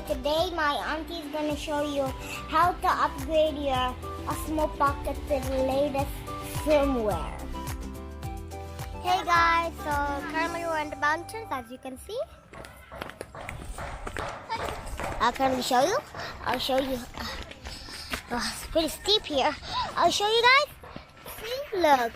today my auntie is going to show you how to upgrade your Osmo Pocket to the latest firmware. Hey guys, so currently we're in the mountains, as you can see. I'll currently show you. I'll show you. It's pretty steep here. I'll show you guys. See, look.